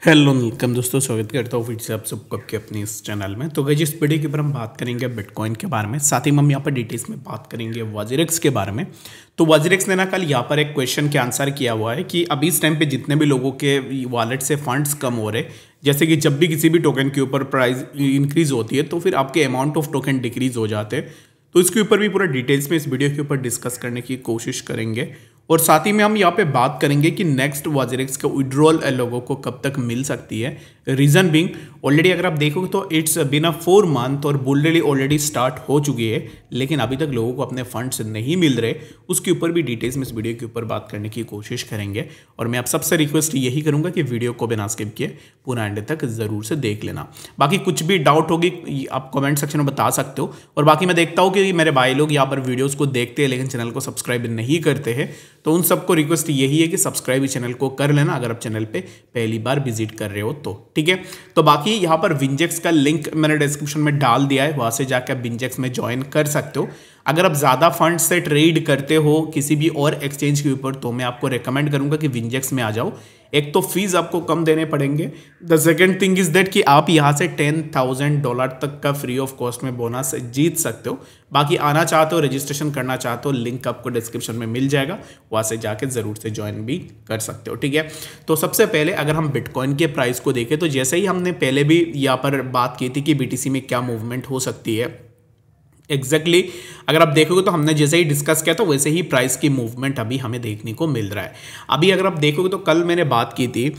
Hello welcome दोस्तों, स्वागत करता हूँ फिर से आप सबको आपके अपने इस चैनल में। तो गाइस इस वीडियो के ऊपर हम बात करेंगे बिटकॉइन के बारे में, साथ ही हम यहाँ पर डिटेल्स में बात करेंगे वाजिरेक्स के बारे में। तो वाजिरेक्स ने ना कल यहाँ पर एक क्वेश्चन के आंसर किया हुआ है कि अभी इस टाइम पे जितने भी लोगों के वॉलेट से फंड्स कम हो रहे, जैसे कि जब भी किसी भी टोकन के ऊपर प्राइस इंक्रीज होती है तो फिर आपके अमाउंट ऑफ टोकन डिक्रीज हो जाते हैं। तो इसके ऊपर भी पूरा डिटेल्स में इस वीडियो के ऊपर डिस्कस करने की कोशिश करेंगे और साथ ही में हम यहाँ पे बात करेंगे कि नेक्स्ट वाजिरेक्स का विड्रॉल लोगों को कब तक मिल सकती है। रीजन बिंग ऑलरेडी अगर आप देखोगे तो इट्स बिना 4 मंथ और बुल रैली ऑलरेडी स्टार्ट हो चुकी है, लेकिन अभी तक लोगों को अपने फंड्स नहीं मिल रहे। उसके ऊपर भी डिटेल्स में इस वीडियो के ऊपर बात करने की कोशिश करेंगे और मैं आप सबसे रिक्वेस्ट यही करूंगा कि वीडियो को बिना स्किप किए पूरा एंड तक जरूर से देख लेना। बाकी कुछ भी डाउट होगी आप कमेंट सेक्शन में बता सकते हो। और बाकी मैं देखता हूँ कि मेरे भाई लोग यहाँ पर वीडियोज़ को देखते हैं लेकिन चैनल को सब्सक्राइब नहीं करते हैं, तो उन सबको रिक्वेस्ट यही है कि सब्सक्राइब चैनल को कर लेना अगर आप चैनल पे पहली बार विजिट कर रहे हो तो, ठीक है। तो बाकी यहाँ पर विंजेक्स का लिंक मैंने डिस्क्रिप्शन में डाल दिया है, वहां से जाकर आप विंजेक्स में ज्वाइन कर सकते हो। अगर आप ज़्यादा फंड से ट्रेड करते हो किसी भी और एक्सचेंज के ऊपर तो मैं आपको रेकमेंड करूंगा कि विंजेक्स में आ जाओ। एक तो फीस आपको कम देने पड़ेंगे, the second thing is that कि आप यहाँ से $10,000 तक का फ्री ऑफ कॉस्ट में बोनस जीत सकते हो। बाकी आना चाहते हो, रजिस्ट्रेशन करना चाहते हो, लिंक आपको डिस्क्रिप्शन में मिल जाएगा, वहाँ से जाके ज़रूर से ज्वाइन भी कर सकते हो, ठीक है। तो सबसे पहले अगर हम बिटकॉइन के प्राइस को देखें तो जैसे ही हमने पहले भी यहाँ पर बात की थी कि बीटीसी में क्या मूवमेंट हो सकती है, एग्जैक्टली अगर आप देखोगे तो हमने जैसे ही डिस्कस किया था वैसे ही प्राइस की मूवमेंट अभी हमें देखने को मिल रहा है। अभी अगर आप देखोगे तो कल मैंने बात की थी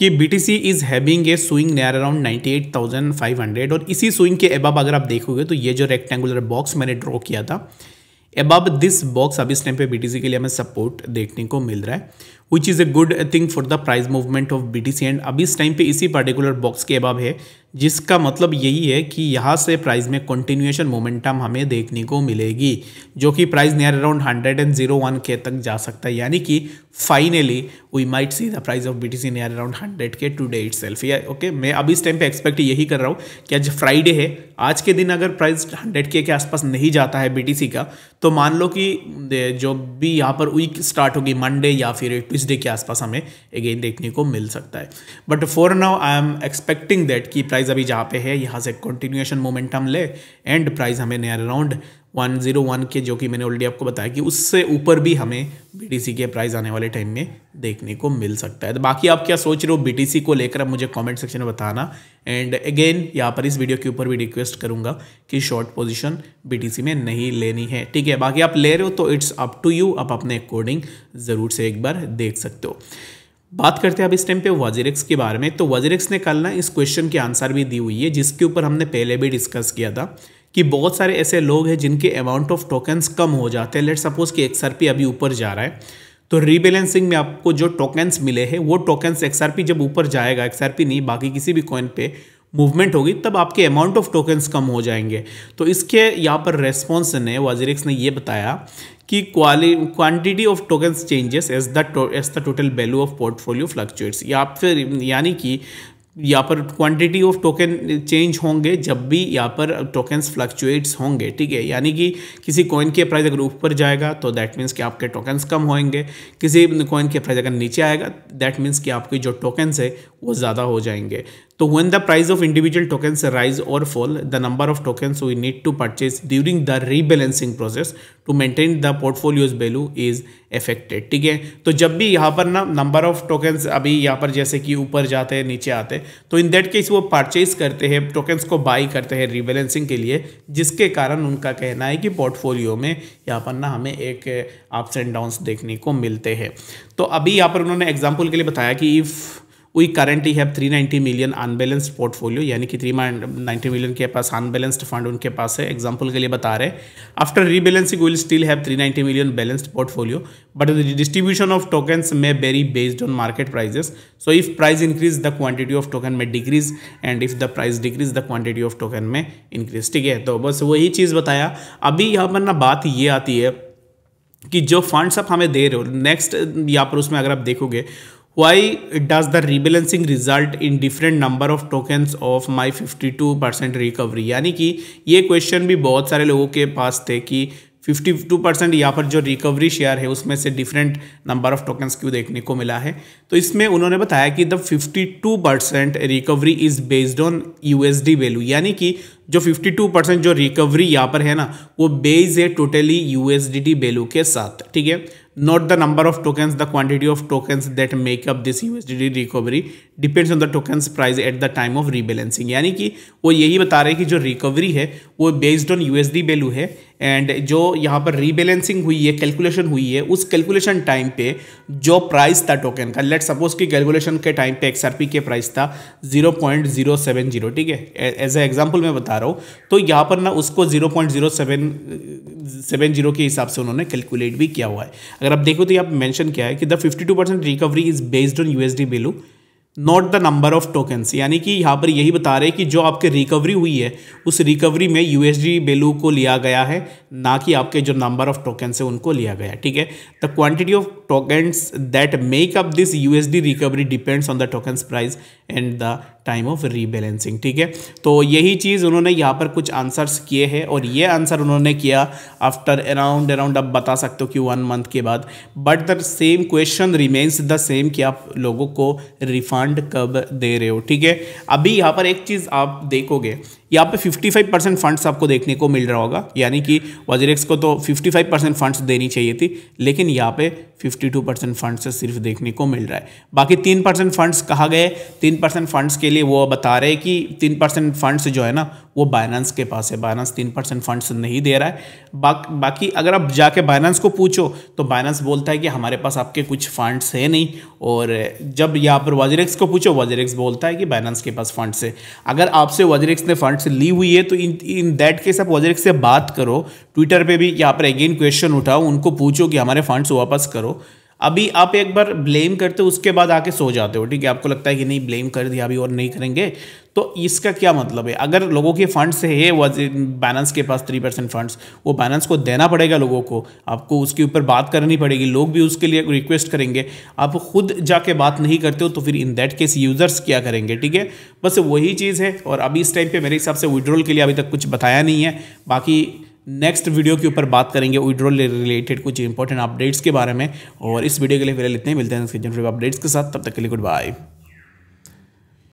कि BTC is having a swing near around 98,500 और इसी स्विंग के अबव अगर आप देखोगे तो ये जो रेक्टेंगुलर बॉक्स मैंने ड्रॉ किया था, अबव दिस बॉक्स अभी इस टाइम पे BTC के लिए हमें सपोर्ट देखने को मिल रहा है, which is a good thing for the price movement of BTC। And अभी इस टाइम पे इसी पर्टिकुलर बॉक्स के अबव है, जिसका मतलब यही है कि यहाँ से प्राइस में कंटिन्यूएशन मोमेंटम हमें देखने को मिलेगी, जो कि प्राइस नियर अराउंड 101 के तक जा सकता है। यानी कि finally we might see the price of BTC near around 100K today itself. या ओके, मैं अभी इस टाइम पे एक्सपेक्ट यही कर रहा हूँ कि आज फ्राइडे है, आज के दिन अगर प्राइस 100K के आसपास नहीं जाता है BTC का तो मान लो कि जो भी यहाँ पर वीक स्टार्ट होगी मंडे या फिर ट्यूसडे के आसपास हमें अगेन देखने को मिल सकता है। But for now I am expecting that कि प्राइस अभी जहाँ पे है यहाँ से कंटिन्यूएशन मोमेंटम ले एंड प्राइस हमें नियर अराउंड 101 के, जो कि मैंने ऑलरेडी आपको बताया कि उससे ऊपर भी हमें BTC के प्राइस आने वाले टाइम में देखने को मिल सकता है। तो बाकी आप क्या सोच रहे हो BTC को लेकर आप मुझे कमेंट सेक्शन में बताना। एंड अगेन यहाँ पर इस वीडियो के ऊपर भी रिक्वेस्ट करूंगा कि शॉर्ट पोजीशन BTC में नहीं लेनी है, ठीक है। बाकी आप ले रहे हो तो इट्स अप टू यू, आप अपने अकॉर्डिंग ज़रूर से एक बार देख सकते हो। बात करते हैं अब इस टाइम पे वाजिरेक्स के बारे में। तो वाजिरेक्स ने कल ना इस क्वेश्चन की आंसर भी दी हुई है, जिसके ऊपर हमने पहले भी डिस्कस किया था कि बहुत सारे ऐसे लोग हैं जिनके अमाउंट ऑफ टोकन्स कम हो जाते हैं। लेट्स सपोज कि XRP अभी ऊपर जा रहा है तो रीबैलेंसिंग में आपको जो टोकन्स मिले हैं वो टोकन्स XRP जब ऊपर जाएगा, XRP नहीं बाकी किसी भी कॉइन पे मूवमेंट होगी, तब आपके अमाउंट ऑफ टोकन्स कम हो जाएंगे। तो इसके यहाँ पर रेस्पॉन्स ने वाजिरेक्स ने ये बताया कि quantity of tokens changes as the total value of portfolio fluctuates, या फिर यानी कि यहाँ पर क्वांटिटी ऑफ टोकन चेंज होंगे जब भी यहाँ पर टोकन्स फ्लक्चुएट्स होंगे, ठीक है। यानी कि किसी कॉइन के प्राइस अगर ऊपर जाएगा तो दैट मीन्स कि आपके टोकन्स कम होंगे, किसी कॉइन के प्राइस अगर नीचे आएगा दैट मीन्स कि आपके जो टोकन्स है वो ज़्यादा हो जाएंगे। तो when the price of individual tokens rise or fall, the number of tokens we need to purchase during the rebalancing process to maintain the portfolio's value is affected, ठीक है। तो जब भी यहाँ पर ना नंबर ऑफ टोकन्स अभी यहाँ पर जैसे कि ऊपर जाते हैं नीचे आते हैं तो इन दैट केस वो परचेज करते हैं, टोकन्स को बाई करते हैं रीबैलेंसिंग के लिए, जिसके कारण उनका कहना है कि पोर्टफोलियो में यहाँ पर ना हमें एक अप्स एंड डाउन्स देखने को मिलते हैं। तो अभी यहाँ पर उन्होंने एग्जाम्पल के लिए बताया कि if we currently have 390 million unbalanced portfolio, यानी कि 390 मिलियन के पास अनबैलेंस्ड फंड उनके पास है, एग्जांपल के लिए बता रहे हैं। After rebalancing will still have 390 million balanced portfolio but the distribution of tokens may vary based on market prices. So if price increase the quantity of token may decrease and if the price decrease the quantity of token may increase, ठीक है। तो बस वही चीज़ बताया। अभी यहाँ पर ना बात ये आती है कि जो फंड्स आप हमें दे रहे हो नेक्स्ट यहाँ पर उसमें अगर आप देखोगे why does the rebalancing result in different number of tokens of my 52% recovery, यानी कि ये क्वेश्चन भी बहुत सारे लोगों के पास थे कि 52% यहाँ पर जो रिकवरी शेयर है उसमें से डिफरेंट नंबर ऑफ टोकन्स क्यों देखने को मिला है। तो इसमें उन्होंने बताया कि the 52% recovery is based on USD value, यानी कि जो 52% जो रिकवरी यहाँ पर है ना वो बेस है टोटली यूएसडीटी वैल्यू के साथ, ठीक है। Not the number of tokens, the quantity of tokens that make up this USDT recovery depends on the tokens price at the time of rebalancing, यानी कि वो यही बता रहे हैं कि जो रिकवरी है वो बेस्ड ऑन यूएसडी वैल्यू है एंड जो यहाँ पर रीबैलेंसिंग हुई है, कैलकुलेशन हुई है, उस कैलकुलेशन टाइम पे जो प्राइस था टोकन का, लेट सपोज कि कैलकुलेशन के टाइम पे एक्सआरपी के प्राइस था 0.070, ठीक है, एज ए एग्जांपल मैं बता रहा हूँ। तो यहाँ पर ना उसको 0.0770 के हिसाब से उन्होंने कैलकुलेट भी किया हुआ है। अगर आप देखो तो यहाँ मेंशन किया है कि the 52% recovery is based on USD value not the number of tokens, यानी कि यहाँ पर यही बता रहे हैं कि जो आपके रिकवरी हुई है उस रिकवरी में यूएसडी वैल्यू को लिया गया है, ना कि आपके जो नंबर ऑफ टोकन्स है उनको लिया गया है, ठीक है। The quantity of tokens that make up this USD recovery depends on the tokens price and the time of rebalancing, ठीक है। तो यही चीज़ उन्होंने यहाँ पर कुछ आंसर्स किए हैं और ये आंसर उन्होंने किया आफ्टर अराउंड आप बता सकते हो कि 1 मंथ के बाद, but the same question remains the same कि आप लोगों को रिफंड कब दे रहे हो, ठीक है। अभी यहाँ पर एक चीज़ आप देखोगे, यहाँ पे 55% फंड्स आपको देखने को मिल रहा होगा, यानी कि वजीरेक्स को तो 55% फंड्स देनी चाहिए थी, लेकिन यहाँ पे 52% फंड्स सिर्फ देखने को मिल रहा है। बाकी 3% फंड्स कहाँ गए? 3% फंड्स के लिए वो बता रहे हैं कि 3% फंड्स जो है ना वो बाइनेंस के पास है, बाइनेंस 3% फंड्स नहीं दे रहा है। बाकी अगर आप जाके बाइनेंस को पूछो तो बाइनेंस बोलता है कि हमारे पास आपके कुछ फंड्स है नहीं, और जब यहाँ पर वजीरेक्स को पूछो वजीरेक्स बोलता है कि बाइनेंस के पास फंड्स है। अगर आपसे वजीरेक्स ने फंड्स ली हुई है तो इन दैट केस आप वजीरेक्स से बात करो, ट्विटर पे भी यहाँ पर अगेन क्वेश्चन उठाओ, उनको पूछो कि हमारे फंड्स वापस करो। अभी आप एक बार ब्लेम करते हो उसके बाद आके सो जाते हो, ठीक है, आपको लगता है कि नहीं ब्लेम कर दिया अभी और नहीं करेंगे, तो इसका क्या मतलब है? अगर लोगों के फंड्स है बाइनेंस के पास 3% फंड्स, वो बाइनेंस को देना पड़ेगा लोगों को, आपको उसके ऊपर बात करनी पड़ेगी, लोग भी उसके लिए रिक्वेस्ट करेंगे, आप खुद जाके बात नहीं करते हो तो फिर इन दैट केस यूजर्स क्या करेंगे, ठीक है। बस वही चीज़ है। और अभी इस टाइम पे मेरे हिसाब से विड्रॉल के लिए अभी तक कुछ बताया नहीं है, बाकी नेक्स्ट वीडियो के ऊपर बात करेंगे विड्रॉल रिलेटेड कुछ इंपॉर्टेंट अपडेट्स के बारे में। और इस वीडियो के लिए फिलहाल इतने ही, मिलते हैं अपडेट्स के साथ, तब तक के लिए गुड बाय।